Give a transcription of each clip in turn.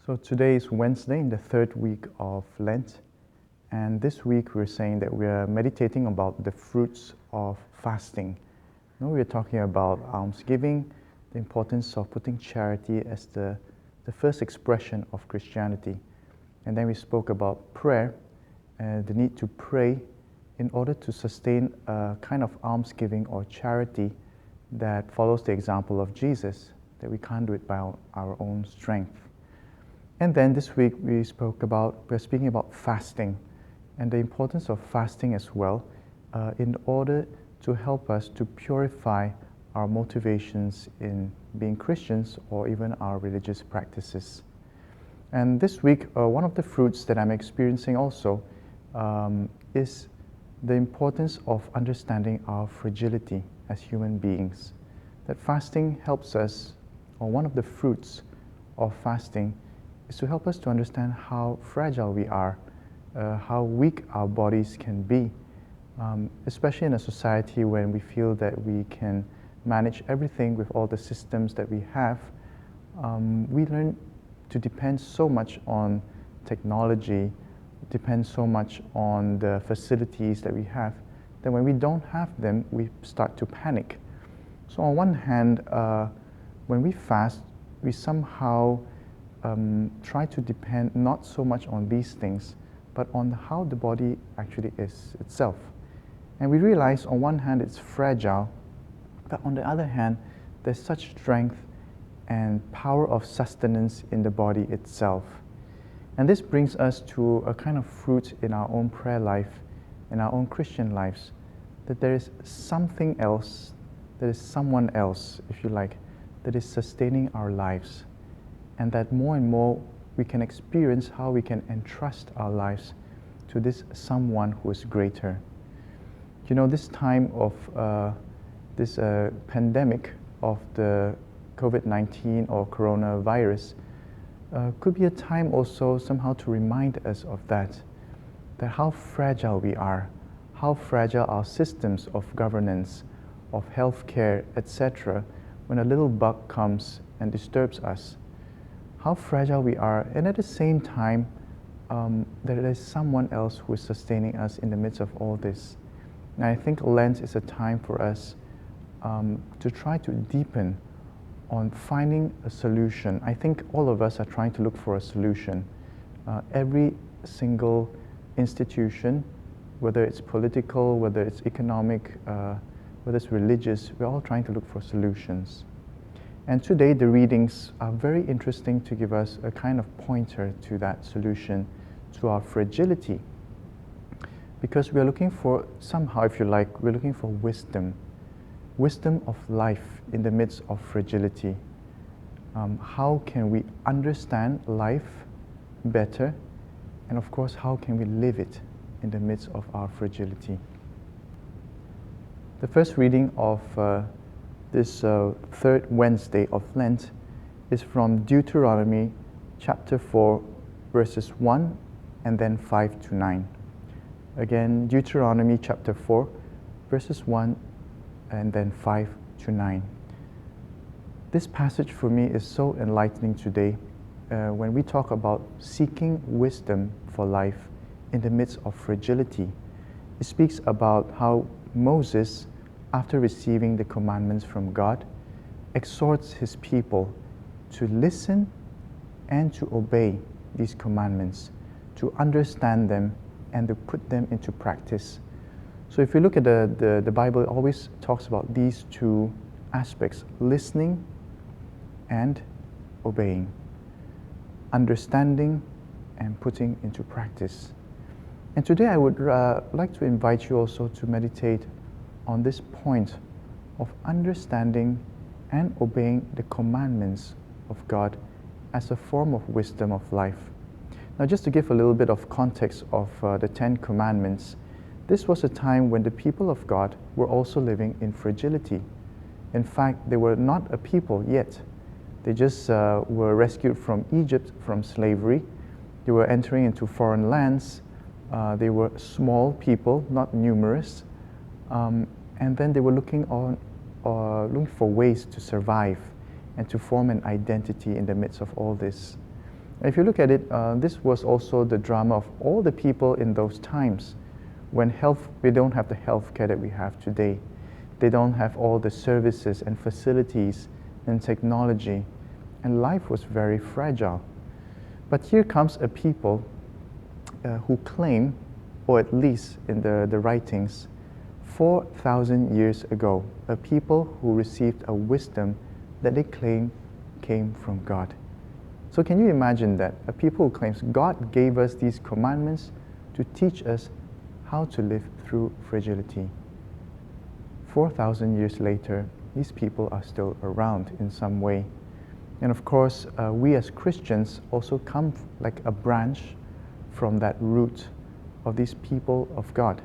So today is Wednesday in the third week of Lent, and this week we're saying that we are meditating about the fruits of fasting. We're talking about almsgiving, the importance of putting charity as the first expression of Christianity. And then we spoke about prayer, the need to pray in order to sustain a kind of almsgiving or charity that follows the example of Jesus, that we can't do it by our own strength. And then this week we're speaking about fasting and the importance of fasting as well in order to help us to purify our motivations in being Christians or even our religious practices. And this week, one of the fruits that I'm experiencing also is the importance of understanding our fragility as human beings. That fasting helps us, or one of the fruits of fasting is to help us to understand how fragile we are, how weak our bodies can be, especially in a society when we feel that we can manage everything with all the systems that we have. We learn to depend so much on technology, depend so much on the facilities that we have, that when we don't have them, we start to panic. So on one hand, when we fast, we somehow try to depend not so much on these things, but on how the body actually is itself. And we realize on one hand it's fragile, but on the other hand, there's such strength and power of sustenance in the body itself. And this brings us to a kind of fruit in our own prayer life, in our own Christian lives, that there is something else, there is someone else, if you like, that is sustaining our lives. And that more and more we can experience how we can entrust our lives to this someone who is greater. You know, this time of this pandemic of the COVID-19 or coronavirus could be a time also somehow to remind us of that how fragile we are, how fragile our systems of governance, of healthcare, etc., when a little bug comes and disturbs us. How fragile we are, and at the same time, there is someone else who is sustaining us in the midst of all this. And I think Lent is a time for us to try to deepen on finding a solution. I think all of us are trying to look for a solution. Every single institution, whether it's political, whether it's economic, whether it's religious, we're all trying to look for solutions. And today the readings are very interesting to give us a kind of pointer to that solution, to our fragility. Because we are looking for, somehow if you like, we're looking for wisdom of life in the midst of fragility. How can we understand life better? And of course, how can we live it in the midst of our fragility? The first reading of this third Wednesday of Lent is from Deuteronomy chapter 4, verses 1 and then 5 to 9. Again, Deuteronomy chapter 4, verses 1 and then 5 to 9. This passage for me is so enlightening today when we talk about seeking wisdom for life in the midst of fragility. It speaks about how Moses, after receiving the commandments from God, exhorts his people to listen and to obey these commandments, to understand them and to put them into practice. So if you look at the Bible, it always talks about these two aspects, listening and obeying, understanding and putting into practice. And today I would like to invite you also to meditate on this point of understanding and obeying the commandments of God as a form of wisdom of life. Now, just to give a little bit of context of the 10 Commandments, this was a time when the people of God were also living in fragility. In fact, they were not a people yet. They just were rescued from Egypt, from slavery. They were entering into foreign lands. They were small people, not numerous. And then they were looking for ways to survive and to form an identity in the midst of all this. If you look at it, this was also the drama of all the people in those times when we don't have the health care that we have today. They don't have all the services and facilities and technology, and life was very fragile. But here comes a people who claim, or at least in the writings, 4,000 years ago, a people who received a wisdom that they claim came from God. So can you imagine that? A people who claims God gave us these commandments to teach us how to live through fragility. 4,000 years later, these people are still around in some way. And of course, we as Christians also come like a branch from that root of these people of God.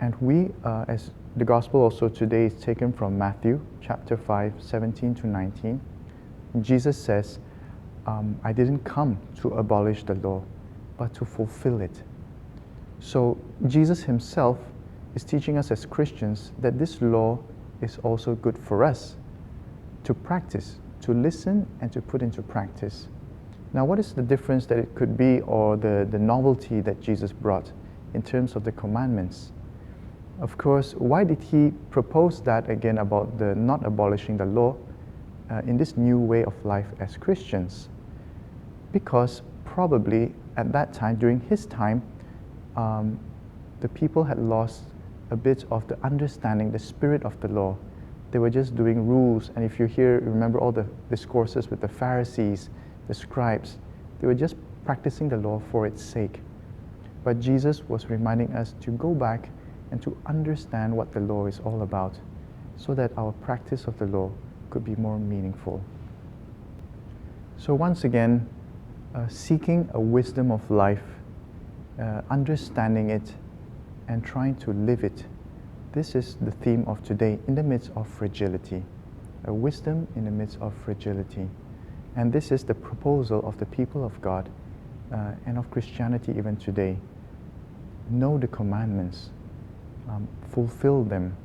And we, as the gospel also today is taken from Matthew chapter 5, 17 to 19. Jesus says, I didn't come to abolish the law, but to fulfill it. So Jesus himself is teaching us as Christians that this law is also good for us to practice, to listen and to put into practice. Now, what is the difference that it could be, or the novelty that Jesus brought in terms of the commandments? Of course, why did he propose that again about the not abolishing the law in this new way of life as Christians? Because probably at that time, during his time, the people had lost a bit of the understanding, the spirit of the law. They were just doing rules, and if you remember all the discourses with the Pharisees, the scribes, they were just practicing the law for its sake. But Jesus was reminding us to go back and to understand what the law is all about, so that our practice of the law could be more meaningful. So once again, seeking a wisdom of life, understanding it, and trying to live it. This is the theme of today, in the midst of fragility. A wisdom in the midst of fragility. And this is the proposal of the people of God and of Christianity even today. Know the commandments, fulfill them,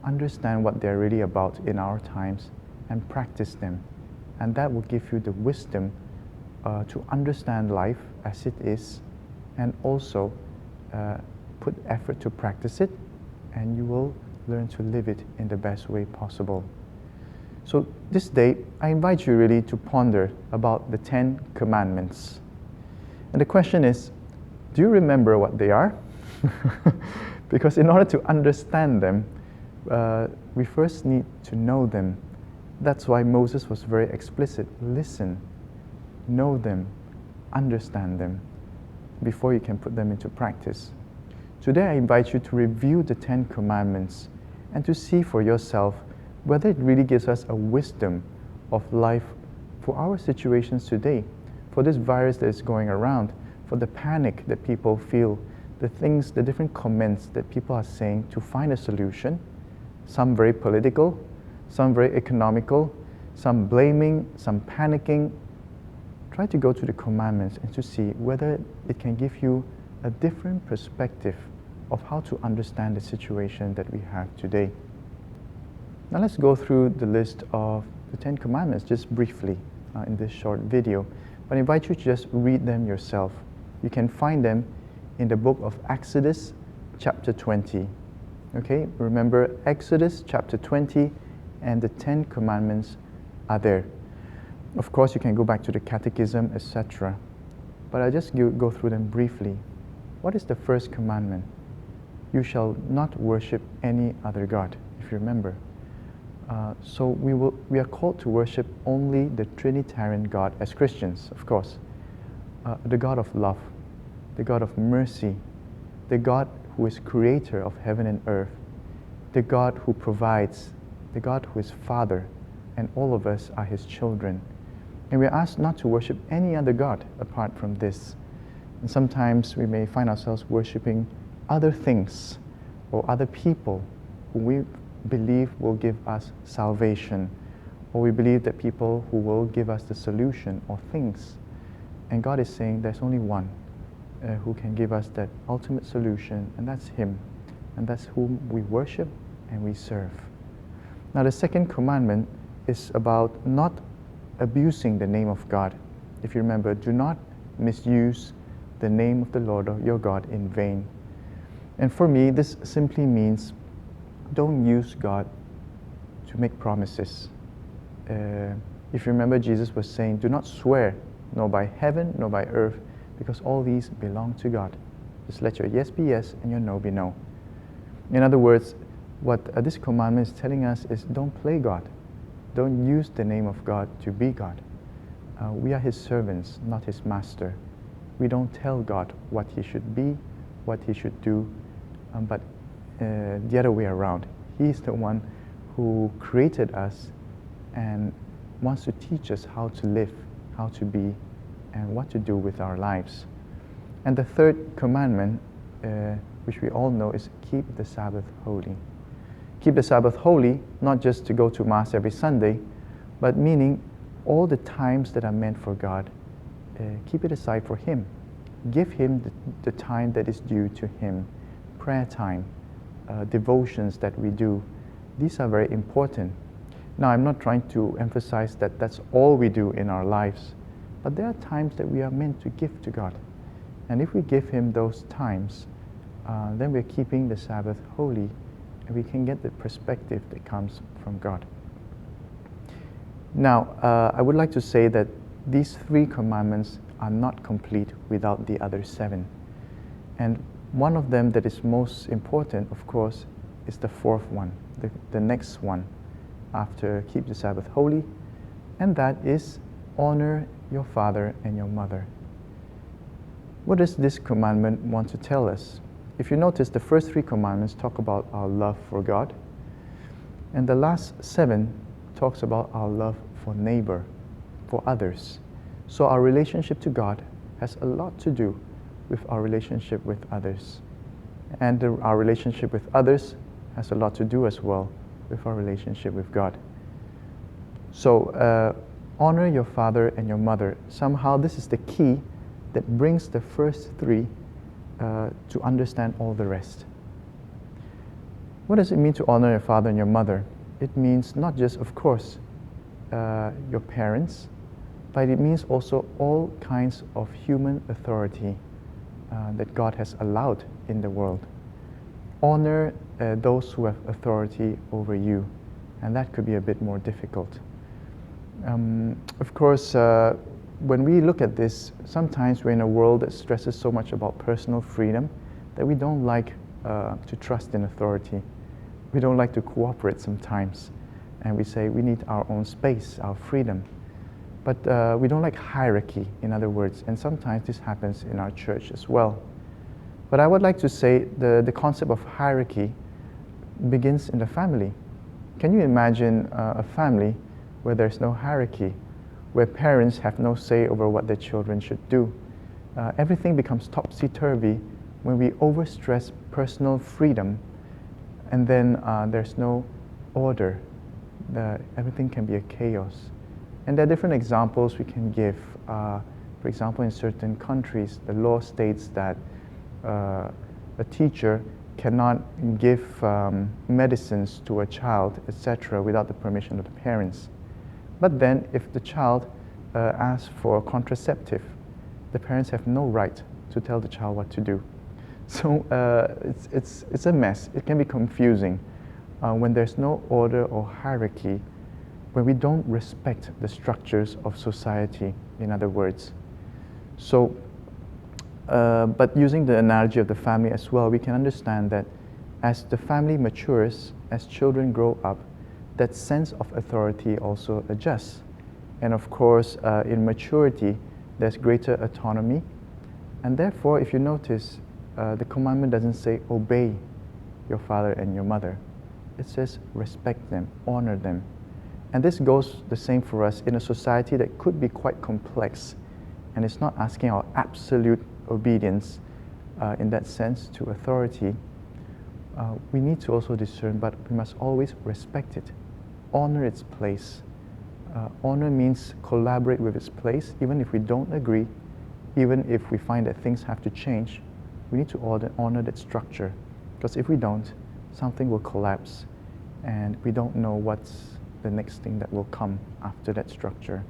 understand what they're really about in our times, and practice them. And that will give you the wisdom to understand life as it is, and also put effort to practice it, and you will learn to live it in the best way possible. So this day, I invite you really to ponder about the 10 commandments. And the question is, do you remember what they are? Because in order to understand them, we first need to know them. That's why Moses was very explicit. Listen, know them, understand them, before you can put them into practice. Today I invite you to review the 10 commandments and to see for yourself whether it really gives us a wisdom of life for our situations today, for this virus that is going around, for the panic that people feel, the different comments that people are saying to find a solution, some very political, some very economical, some blaming, some panicking. Try to go to the commandments and to see whether it can give you a different perspective of how to understand the situation that we have today. Now let's go through the list of the 10 commandments just briefly in this short video. But I invite you to just read them yourself. You can find them in the book of Exodus chapter 20. Okay, remember Exodus chapter 20 and the 10 commandments are there. Of course, you can go back to the catechism, etc. But I'll just go through them briefly. What is the first commandment? You shall not worship any other God, if you remember. So we are called to worship only the Trinitarian God as Christians, of course. The God of love, the God of mercy, the God who is creator of heaven and earth, the God who provides, the God who is Father, and all of us are His children. And we are asked not to worship any other God apart from this. And sometimes we may find ourselves worshiping other things or other people who we believe will give us salvation, or we believe that people who will give us the solution or things. And God is saying there's only one who can give us that ultimate solution, and that's Him. And that's whom we worship and we serve. Now the second commandment is about not abusing the name of God. If you remember, do not misuse the name of the Lord your God in vain. And for me, this simply means don't use God to make promises. If you remember, Jesus was saying, do not swear, nor by heaven, nor by earth, because all these belong to God. Just let your yes be yes and your no be no. In other words, what this commandment is telling us is don't play God. Don't use the name of God to be God. We are His servants, not His master. We don't tell God what He should be, what He should do, but the other way around. He is the one who created us and wants to teach us how to live, how to be, and what to do with our lives. And the third commandment, which we all know, is keep the Sabbath holy. Keep the Sabbath holy, not just to go to Mass every Sunday, but meaning all the times that are meant for God, keep it aside for Him. Give Him the time that is due to Him. Prayer time, devotions that we do, these are very important. Now, I'm not trying to emphasize that that's all we do in our lives, but there are times that we are meant to give to God. And if we give Him those times, then we're keeping the Sabbath holy, and we can get the perspective that comes from God. Now, I would like to say that these 3 commandments are not complete without the other 7. And one of them that is most important, of course, is the 4th one, the next one after keep the Sabbath holy, and that is honor your father and your mother. What does this commandment want to tell us? If you notice, the first 3 commandments talk about our love for God, and the last 7 talks about our love for neighbor, for others. So our relationship to God has a lot to do with our relationship with others. And our relationship with others has a lot to do as well with our relationship with God. So honor your father and your mother. Somehow this is the key that brings the first 3 to understand all the rest. What does it mean to honor your father and your mother? It means not just, of course, your parents, but it means also all kinds of human authority that God has allowed in the world. Honor those who have authority over you, and that could be a bit more difficult. Of course, when we look at this, sometimes we're in a world that stresses so much about personal freedom that we don't like to trust in authority. We don't like to cooperate sometimes, and we say we need our own space, our freedom. But we don't like hierarchy, in other words, and sometimes this happens in our church as well. But I would like to say the concept of hierarchy begins in the family. Can you imagine a family where there's no hierarchy, where parents have no say over what their children should do? Everything becomes topsy-turvy when we overstress personal freedom, and then there's no order. Everything can be a chaos. And there are different examples we can give. For example, in certain countries, the law states that a teacher cannot give medicines to a child, etc., without the permission of the parents. But then, if the child asks for a contraceptive, the parents have no right to tell the child what to do. So it's a mess. It can be confusing when there's no order or hierarchy, when we don't respect the structures of society, in other words. So, but using the analogy of the family as well, we can understand that as the family matures, as children grow up, that sense of authority also adjusts. And of course, in maturity, there's greater autonomy. And therefore, if you notice, the commandment doesn't say obey your father and your mother. It says respect them, honor them. And this goes the same for us in a society that could be quite complex. And it's not asking our absolute obedience in that sense to authority. We need to also discern, but we must always respect it, honor its place. Honor means collaborate with its place, even if we don't agree, even if we find that things have to change. We need to honor that structure, because if we don't, something will collapse, and we don't know what's the next thing that will come after that structure.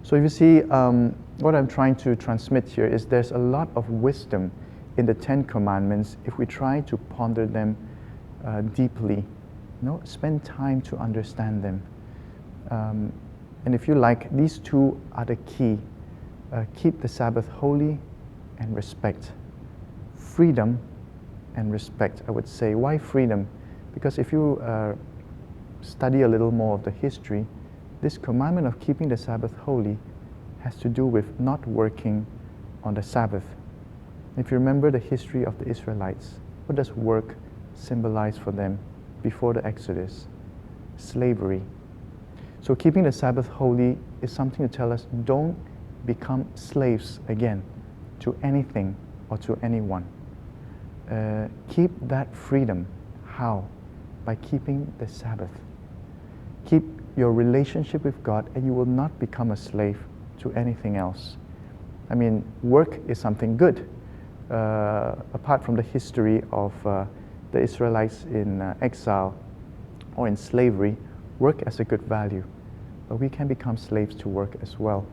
So if you see, what I'm trying to transmit here is there's a lot of wisdom in the 10 Commandments if we try to ponder them deeply, spend time to understand them. And if you like, these two are the key. Keep the Sabbath holy and respect. Freedom and respect, I would say. Why freedom? Because if you study a little more of the history, this commandment of keeping the Sabbath holy has to do with not working on the Sabbath. If you remember the history of the Israelites, what does work symbolize for them before the Exodus? Slavery. So keeping the Sabbath holy is something to tell us don't become slaves again to anything or to anyone. Keep that freedom. How? By keeping the Sabbath. Keep your relationship with God and you will not become a slave to anything else. I mean, work is something good. Apart from the history of the Israelites in exile or in slavery, work as a good value. But we can become slaves to work as well.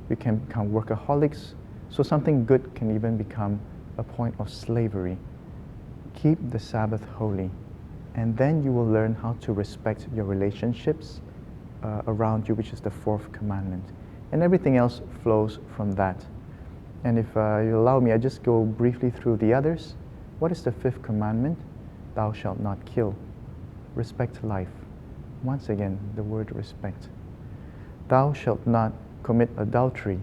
We can become workaholics, so something good can even become a point of slavery. Keep the Sabbath holy, and then you will learn how to respect your relationships around you, which is the 4th commandment. And everything else flows from that. And if you allow me, I just go briefly through the others. What is the 5th commandment? Thou shalt not kill. Respect life. Once again, the word respect. Thou shalt not commit adultery.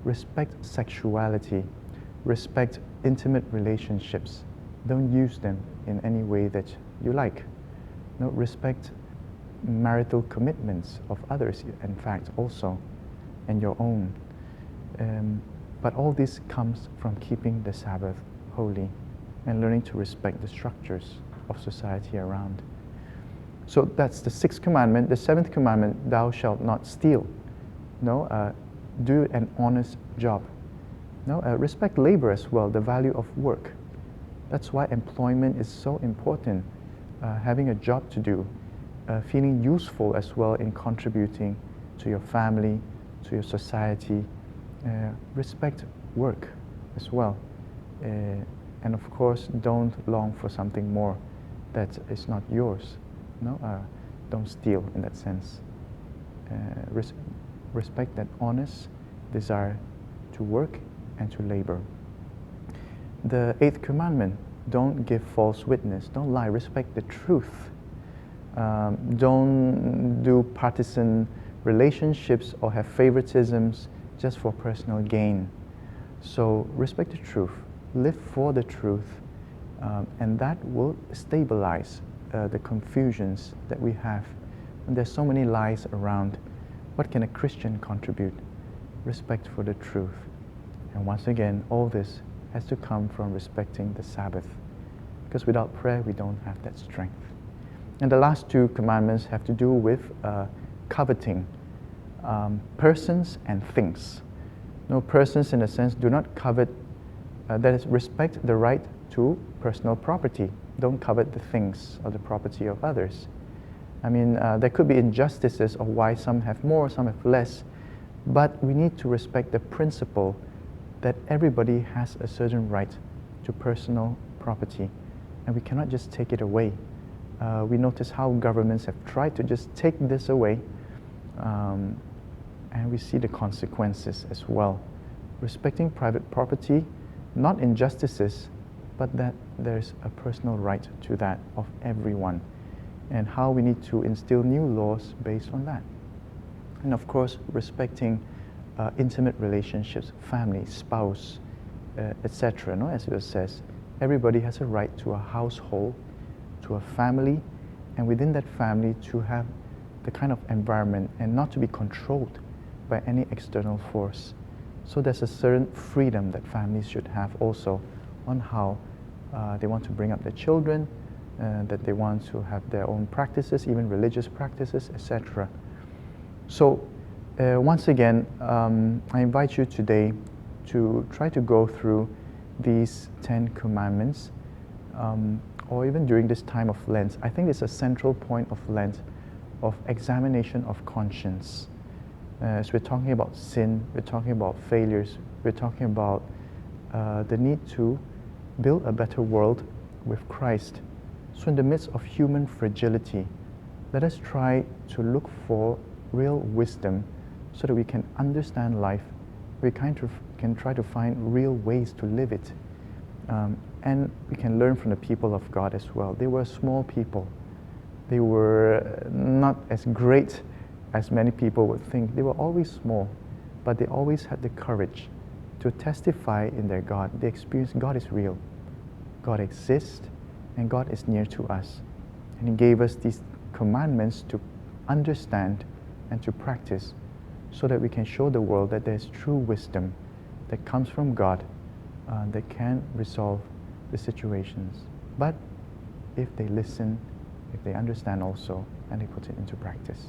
Respect sexuality. Respect intimate relationships. Don't use them in any way that you like. No, respect marital commitments of others, in fact, also, and your own. But all this comes from keeping the Sabbath holy and learning to respect the structures of society around. So that's the 6th commandment. The 7th commandment, thou shalt not steal. Do an honest job. Respect labor as well, the value of work. That's why employment is so important. Having a job to do, feeling useful as well in contributing to your family, to your society. Respect work as well. And of course, don't long for something more that is not yours. Don't steal in that sense. Respect that honest desire to work and to labor. The 8th commandment, don't give false witness. Don't lie. Respect the truth. Don't do partisan relationships or have favoritisms just for personal gain. So respect the truth. Live for the truth. And that will stabilize the confusions that we have. And there's so many lies around. What can a Christian contribute? Respect for the truth. And once again, all this has to come from respecting the Sabbath. Because without prayer, we don't have that strength. And the last 2 commandments have to do with coveting persons and things. No, persons in a sense, do not covet, that is, respect the right to personal property. Don't covet the things or the property of others. I mean, there could be injustices of why some have more, some have less, but we need to respect the principle that everybody has a certain right to personal property, and we cannot just take it away. We notice how governments have tried to just take this away, and we see the consequences as well. Respecting private property, not injustices, but that there's a personal right to that of everyone, and how we need to instill new laws based on that. And of course, respecting intimate relationships, family, spouse, etc. As it says, everybody has a right to a household, to a family, and within that family to have the kind of environment and not to be controlled by any external force. So there's a certain freedom that families should have also on how they want to bring up their children, that they want to have their own practices, even religious practices, etc. So once again, I invite you today to try to go through these 10 commandments, or even during this time of Lent. I think it's a central point of Lent, of examination of conscience. As we're talking about sin, we're talking about failures, we're talking about the need to build a better world with Christ. So in the midst of human fragility, let us try to look for real wisdom so that we can understand life. We can try to find real ways to live it. And we can learn from the people of God as well. They were small people. They were not as great as many people would think. They were always small, but they always had the courage to testify in their God. They experienced God is real. God exists, and God is near to us. And He gave us these commandments to understand and to practice so that we can show the world that there's true wisdom that comes from God that can resolve the situations. But if they listen, if they understand also, and they put it into practice.